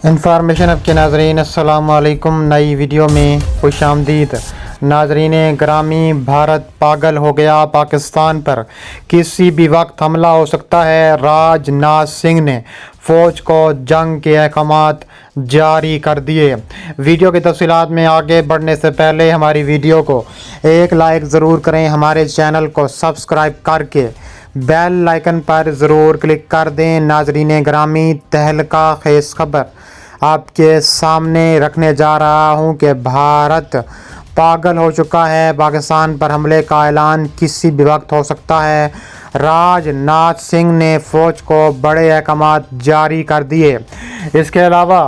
Information अब के नाज़रीन अस्सलाम वालेकुम। नई वीडियो में खुश आमदीद। नाज़रीन ग्रामी, भारत पागल हो गया, पाकिस्तान पर किसी भी वक्त हमला हो सकता है। राजनाथ सिंह ने फ़ौज को जंग के अहकामात जारी कर दिए। वीडियो की तफसीलात में आगे बढ़ने से पहले हमारी वीडियो को एक लाइक ज़रूर करें, हमारे चैनल को सब्सक्राइब करके बेल आइकन पर ज़रूर क्लिक कर दें। नाज़रीन ग्रामी, तहलका खेज़ खबर आपके सामने रखने जा रहा हूं कि भारत पागल हो चुका है, पाकिस्तान पर हमले का ऐलान किसी भी वक्त हो सकता है। राजनाथ सिंह ने फ़ौज को बड़े अहकामात जारी कर दिए। इसके अलावा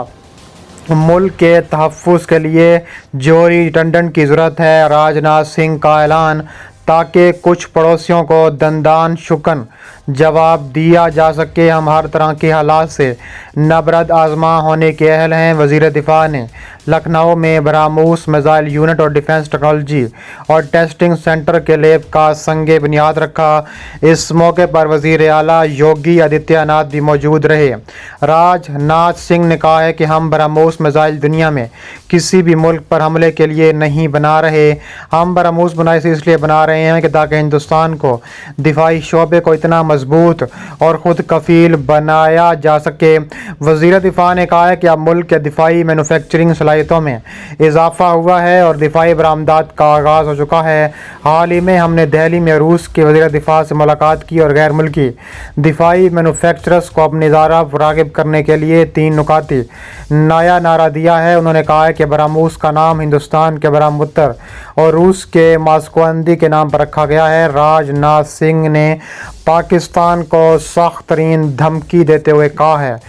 मुल्क के तहफ़्फ़ुज़ के लिए जौहरी टंडन की ज़रूरत है। राजनाथ सिंह का ऐलान ताकि कुछ पड़ोसियों को दंदान शुकन जवाब दिया जा सके। हम हर तरह के हालात से नबरद आज़मा होने के अहल हैं। वज़ीर दिफ़ा ने लखनऊ में बरामूस मिसाइल यूनिट और डिफेंस टेक्नोलॉजी और टेस्टिंग सेंटर के लैब का संगे बुनियाद रखा। इस मौके पर वज़ीर आला योगी आदित्यनाथ भी मौजूद रहे। राजनाथ सिंह ने कहा है कि हम बरामूस मिसाइल दुनिया में किसी भी मुल्क पर हमले के लिए नहीं बना रहे, हम बरामूस बनाए से इसलिए बना रहे हैं कि ताकि हिंदुस्तान को दिफाई शोबे को इतना मजबूत और ख़ुद कफ़ील बनाया जा सके। वज़ीर दिफ़ा ने कहा है कि अब मुल्क के दिफाई मैनुफैक्चरिंग सलाहियतों में इजाफ़ा हुआ है और दिफाई बरामदात का आगाज़ हो चुका है। हाल ही में हमने दिल्ली में रूस के वज़ीर दिफ़ा से मुलाकात की और गैर मुल्की दिफाई मैनुफैक्चरर्स को अपनी ज़ारफ़ राग़िब करने के लिए 3 नुकाती नया नारा दिया है। उन्होंने कहा है कि बरामूस का नाम हिंदुस्तान के बरामुत्तर और रूस के मास्कोंदी के नाम पर रखा गया है। राजनाथ सिंह ने पाकिस्तान को सख्त तरीन धमकी देते हुए कहा है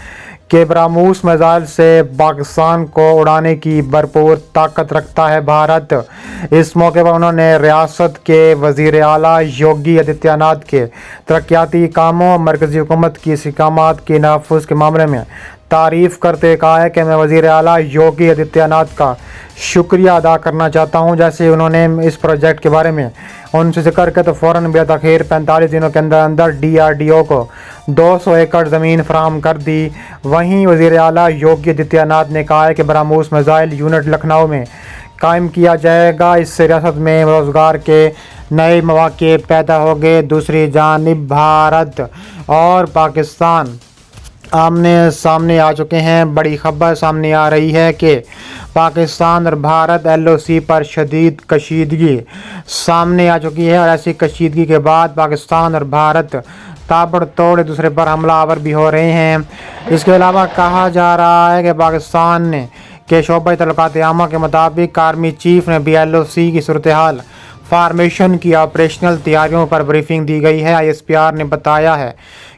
कि बरामूस मिसाइल से पाकिस्तान को उड़ाने की भरपूर ताकत रखता है भारत। इस मौके पर उन्होंने रियासत के वज़ीर आला योगी आदित्यनाथ के तरक्याती कामों, मरकज़ी हुकूमत की इस्तेकामात के नफ़्फ़ुज़ के मामले में तारीफ़ करते कहा है कि मैं वज़ीर आला योगी आदित्यनाथ का शुक्रिया अदा करना चाहता हूं। जैसे उन्होंने इस प्रोजेक्ट के बारे में उनसे जिक्र किया तो फ़ौरन बेतअख़ीर 45 दिनों के अंदर अंदर DRDO को 200 एकड़ ज़मीन फराहम कर दी। वहीं वज़ीर आला योगी आदित्यनाथ ने कहा है कि बरामूस मिसाइल यूनिट लखनऊ में कायम किया जाएगा। इससे रियासत में रोज़गार के नए मौक़े पैदा हो गए। दूसरी जानिब भारत और पाकिस्तान आमने सामने आ चुके हैं। बड़ी खबर सामने आ रही है कि पाकिस्तान और भारत LOC पर शदीद कशीदगी सामने आ चुकी है और ऐसी कशीदगी के बाद पाकिस्तान और भारत ताबड़तोड़ एक दूसरे पर हमलावर भी हो रहे हैं। इसके अलावा कहा जा रहा है कि पाकिस्तान ने के शोबे तल्लुकात आमा के मुताबिक आर्मी चीफ ने भी LOC की सूरत हाल फार्मेशन की ऑपरेशनल तैयारियों पर ब्रीफिंग दी गई है। ISPR ने बताया है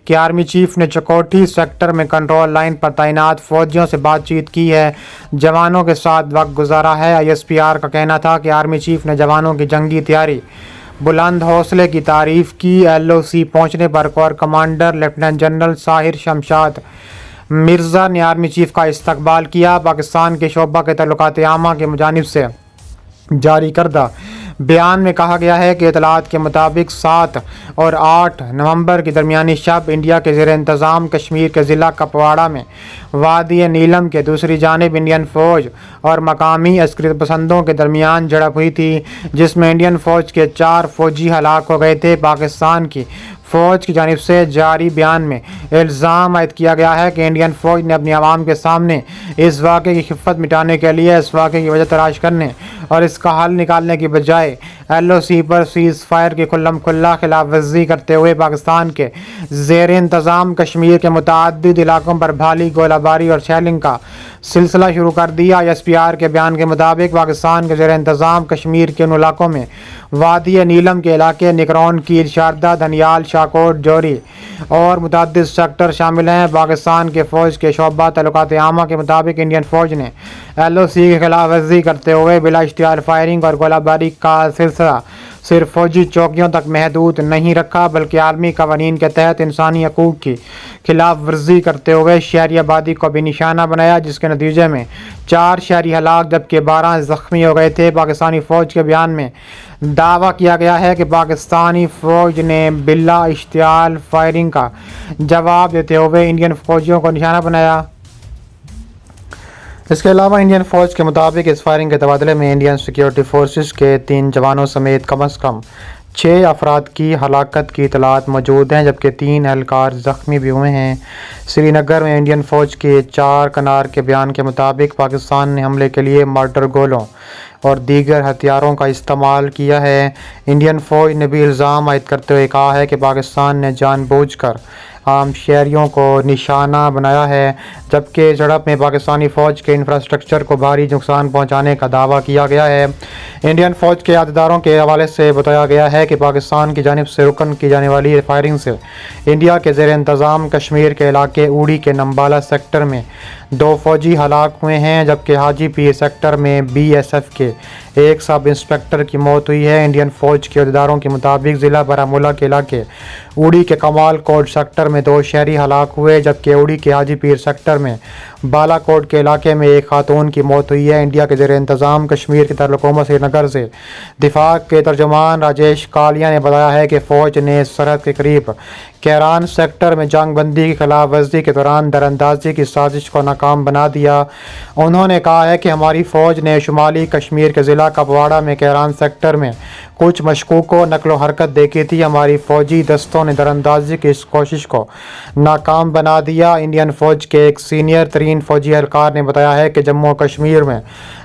कि आर्मी चीफ ने चकोठी सेक्टर में कंट्रोल लाइन पर तैनात फौजियों से बातचीत की है, जवानों के साथ वक्त गुजारा है। ISPR का कहना था कि आर्मी चीफ ने जवानों की जंगी तैयारी, बुलंद हौसले की तारीफ़ की। LOC पहुंचने पर core commander lieutenant general Sahir Shamshad Mirza ने आर्मी चीफ का इस्तकबाल किया। पाकिस्तान के शोबा के तल्लुकात आमा के जानिब से जारी करदा बयान में कहा गया है कि इतलात के मुताबिक 7 और 8 नवंबर की दरमियानी शब इंडिया के ज़ेर इंतज़ाम कश्मीर के ज़िला कपवाड़ा में वादी नीलम के दूसरी जानिब इंडियन फ़ौज और मकामी अस्करी पसंदों के दरमियान झड़प हुई थी, जिसमें इंडियन फ़ौज के 4 फ़ौजी हलाक हो गए थे। पाकिस्तान की फ़ौज की जानिब से जारी बयान में इल्ज़ाम आयद किया गया है कि इंडियन फ़ौज ने अपनी आवाम के सामने इस वाक़े की खिफ़्फ़त मिटाने के लिए इस वाक़े की वजह तलाश करने और इसका हल निकालने की बजाय LOC पर सीज़ फायर की खुल्लम खुल्ला खिलाफ वर्जी करते हुए पाकिस्तान के ज़ेर इंतज़ाम कश्मीर के मुतअद्दिद इलाकों पर भारी गोलाबारी और शेलिंग का सिलसिला शुरू कर दिया। ISPR के बयान के मुताबिक पाकिस्तान के ज़ेर इंतज़ाम कश्मीर के उन इलाकों में वादी नीलम के इलाके निकरौन, कीर, शारदा, धनियाल, शाकोट, जौहरी और मुतअद्दिद सेक्टर शामिल हैं। पाकिस्तान के फ़ौज के शोबा तल्लुकात आमा के मुताबिक इंडियन फ़ौज ने LOC की खिलाफ वर्जी करते हुए बिला इख्तियार फायरिंग और गोलाबारी का सिलसिला सिर्फ फौजी चौकियों तक महदूद नहीं रखा, बल्कि आलमी कवानीन के तहत इंसानी हकूक़ की खिलाफ वर्जी करते हुए शहरी आबादी को भी निशाना बनाया, जिसके नतीजे में 4 शहरी हलाक जबकि 12 ज़ख्मी हो गए थे। पाकिस्तानी फ़ौज के बयान में दावा किया गया है कि पाकिस्तानी फ़ौज ने बिला इख्तियार फायरिंग का जवाब देते हुए इंडियन फ़ौजियों को निशाना बनाया। اس کے علاوہ انڈین فوج کے مطابق اس فائرنگ کے تبادلے میں انڈین سیکیورٹی فورسز کے 3 جوانوں سمیت کم از کم 6 افراد کی ہلاکت کی اطلاعات موجود ہیں، جبکہ 3 اہلکار زخمی بھی ہوئے ہیں۔ سری نگر میں انڈین فوج کے 4 کانار کے بیان کے مطابق پاکستان نے حملے کے لیے مارٹر گولوں اور دیگر ہتھیاروں کا استعمال کیا ہے۔ انڈین فوج نے بھی الزام عائد کرتے ہوئے کہا ہے کہ پاکستان نے جان بوجھ کر عام شہریوں کو نشانہ بنایا ہے، جبکہ جھڑپ میں پاکستانی فوج کے انفراسٹرکچر کو بھاری نقصان پہنچانے کا دعویٰ کیا گیا ہے۔ انڈین فوج کے عہدیداروں کے حوالے سے بتایا گیا ہے کہ پاکستان کی جانب سے رکن کی جانے والی فائرنگ سے انڈیا کے زیر انتظام کشمیر کے علاقے اوڑی کے نمبالا سیکٹر میں 2 فوجی ہلاک ہوئے ہیں، جبکہ حاجی پیر سیکٹر میں BSF کے 1 سب انسپکٹر کی موت ہوئی ہے۔ انڈین فوج کے عہدیداروں کے مطابق ضلع بارہمولہ کے علاقے اوڑی کے کمال کوٹ سیکٹر میں 2 شہری ہلاک ہوئے، جبکہ اوڑی کے حاجی پیر سیکٹر میں بالا کوٹ کے علاقے میں 1 خاتون کی موت ہوئی ہے۔ انڈیا کے زیر انتظام کشمیر کے دارالحکومت سری نگر سے دفاع کے ترجمان راجیش کالیا نے بتایا ہے کہ فوج نے سرحد کے قریب کیران سیکٹر میں جنگ بندی کی خلاف ورزی کے دوران دراندازی کی سازش کو ناکام بنا دیا۔ انہوں نے کہا ہے کہ ہماری فوج نے شمالی کشمیر کے ضلع کپواڑہ میں کیران سیکٹر میں کچھ مشکوک کو نقل و حرکت دیکھی تھی۔ ہماری فوجی دستوں نے دراندازی کی اس کوشش کو ناکام بنا دیا۔ انڈین فوج کے ایک سینئر ترین فوجی اہلکار نے بتایا ہے کہ جموں و کشمیر میں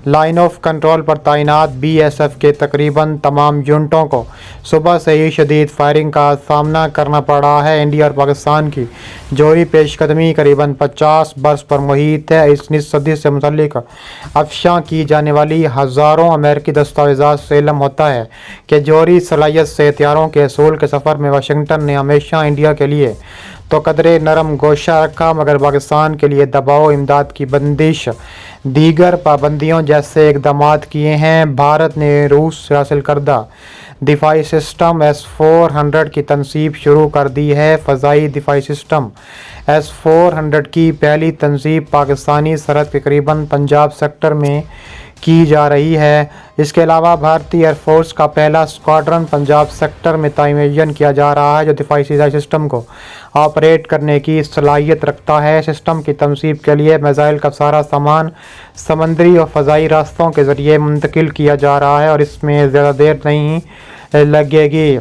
لائن آف کنٹرول پر تعینات BSF کے تقریباً تمام یونٹوں کو صبح سے ہی شدید فائرنگ کا سامنا کرنا پڑ رہا ہے۔ انڈیا اور پاکستان کی جوہری پیش قدمی قریباً 50 برس پر محیط ہے۔ اس نصف صدی سے متعلق افشاں کی جانے والی ہزاروں امریکی دستاویزات سے علم ہوتا ہے کہ جوہری صلاحیت سے ہتھیاروں کے حصول کے سفر میں واشنگٹن نے ہمیشہ انڈیا کے لیے تو قدرے نرم گوشہ رکھا، مگر پاکستان کے لیے دباؤ، امداد کی بندش، دیگر پابندیوں جیسے اقدامات کیے ہیں۔ بھارت نے روس سے حاصل کردہ دفاعی سسٹم S-400 کی تنصیب شروع کر دی ہے۔ فضائی دفاعی سسٹم S-400 کی پہلی تنصیب پاکستانی سرحد کے قریباً پنجاب سیکٹر میں کی جا رہی ہے۔ اس کے علاوہ بھارتی ایئر فورس کا پہلا اسکواڈرن پنجاب سیکٹر میں تعین کیا جا رہا ہے، جو دفاعی سسٹم کو آپریٹ کرنے کی صلاحیت رکھتا ہے۔ سسٹم کی تنصیب کے لیے میزائل کا سارا سامان سمندری اور فضائی راستوں کے ذریعے منتقل کیا جا رہا ہے اور اس میں زیادہ دیر نہیں لگے گی۔